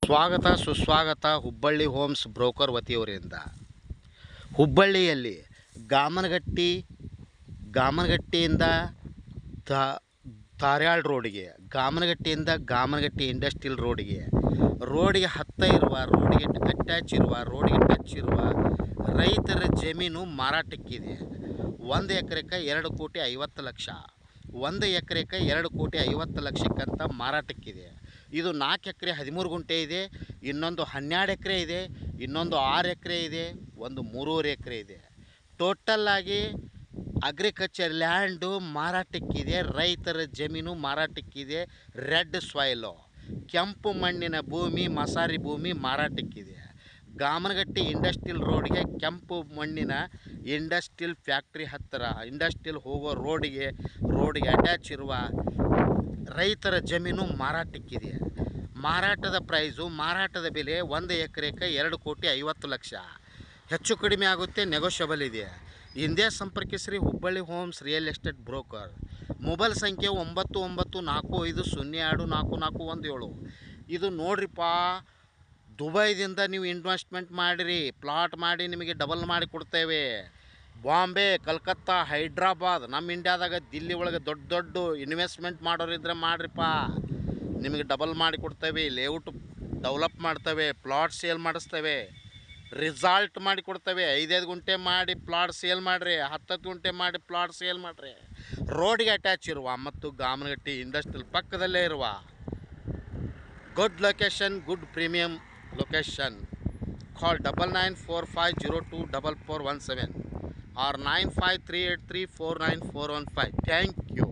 ಸ್ವಾಗತ ಸುಸ್ವಾಗತ Hubballi homes broker ವತಿಯವರಿಂದ. ಹುಬ್ಬಳ್ಳಿಯಲ್ಲಿ ಗಾಮನಗಟ್ಟಿಯಿಂದ ತಾರ್ಯಾಳ್ ರೋಡಿಗೆ, ಗಾಮನಗಟ್ಟಿ ಇಂಡಸ್ಟ್ರಿಯಲ್ ರೋಡಿಗೆ ಹತ್ತ ಇರುವ, ರೋಡಿಗೆ ಅಟ್ಯಾಚ್ ಇರುವ ರೈತರ ಜಮೀನು ಮಾರಾಟಕ್ಕಿದೆ. 1 ಎಕರೆಗೆ 2,50,00,000, 1 ಎಕರೆಗೆ 2,50,00,000ಕ್ಕಂತ ಮಾರಾಟಕ್ಕಿದೆ. ಇದು 4 ಎಕರೆ 13 ಗುಂಟೆ ಇದೆ, ಇನ್ನೊಂದು 12 ಎಕರೆ ಇದೆ, ಇನ್ನೊಂದು 6 ಎಕರೆ ಇದೆ, ಒಂದು 3.5 ಎಕರೆ ಇದೆ. ಟೋಟಲ್ ಆಗಿ ಅಗ್ರಿಕಲ್ಚರ್ ಲ್ಯಾಂಡು ಮಾರಾಟಕ್ಕಿದೆ, ರೈತರ ಜಮೀನು ಮಾರಾಟಕ್ಕಿದೆ. ರೆಡ್ ಸಾಯಿಲು, ಕೆಂಪು ಮಣ್ಣಿನ ಭೂಮಿ, ಮಸಾರಿ ಭೂಮಿ ಮಾರಾಟಕ್ಕಿದೆ. ಗಾಮನಗಟ್ಟಿ ಇಂಡಸ್ಟ್ರಿಯಲ್ ರೋಡ್ಗೆ, ಕೆಂಪು ಮಣ್ಣಿನ ಇಂಡಸ್ಟ್ರಿಯಲ್ ಫ್ಯಾಕ್ಟ್ರಿ ಹತ್ತಿರ, ಇಂಡಸ್ಟ್ರಿಯಲ್ ಹೋಗೋ ರೋಡಿಗೆ ಅಟ್ಯಾಚ್ ಇರುವ ರೈತರ ಜಮೀನು ಮಾರಾಟಕ್ಕಿದೆ. ಮಾರಾಟದ ಮಾರಾಟದ ಬೆಲೆ 1 ಎಕರೆಗೆ 2,50,00,000. ಹೆಚ್ಚು ಕಡಿಮೆ ಆಗುತ್ತೆ, ನೆಗೋಷಿಯಬಲ್ ಇದೆ. ಹಿಂದೆ ಸಂಪರ್ಕಿಸ್ರಿ Hubballi homes real estate broker. Mobile ಸಂಖ್ಯೆ 9945024417. ಇದು ನೋಡ್ರಿಪ್ಪ, ದುಬೈದಿಂದ ನೀವು ಇನ್ವೆಸ್ಟ್ಮೆಂಟ್ ಮಾಡಿರಿ, ಪ್ಲಾಟ್ ಮಾಡಿ ನಿಮಗೆ ಡಬಲ್ ಮಾಡಿ ಕೊಡ್ತೇವೆ. ಬಾಂಬೆ, ಕಲ್ಕತ್ತಾ, ಹೈದ್ರಾಬಾದ್, ನಮ್ಮ ಇಂಡಿಯಾದಾಗ ದಿಲ್ಲಿ ಒಳಗೆ ದೊಡ್ಡ ಇನ್ವೆಸ್ಟ್ಮೆಂಟ್ ಮಾಡೋರಿದ್ರೆ ಮಾಡ್ರಿಪ್ಪ, ನಿಮಗೆ ಡಬಲ್ ಮಾಡಿ ಕೊಡ್ತೇವೆ. ಲೇಔಟ್ ಡೆವಲಪ್ ಮಾಡ್ತೇವೆ, ಪ್ಲಾಟ್ ಸೇಲ್ ಮಾಡಿಸ್ತೇವೆ, ರಿಸಾಲ್ಟ್ ಮಾಡಿ ಕೊಡ್ತೇವೆ. 5 ಗುಂಟೆ ಮಾಡಿ ಪ್ಲಾಟ್ ಸೇಲ್ ಮಾಡಿರಿ, 10 ಗುಂಟೆ ಮಾಡಿ ಪ್ಲಾಟ್ ಸೇಲ್ ಮಾಡಿರಿ. ರೋಡ್ಗೆ ಅಟ್ಯಾಚ್ ಇರುವ ಮತ್ತು ಗಾಮನಗಟ್ಟಿ ಇಂಡಸ್ಟ್ರಿಯಲ್ ಪಕ್ಕದಲ್ಲೇ ಇರುವ good location, good premium location. Call 9945024417 or 9538349415. Thank you.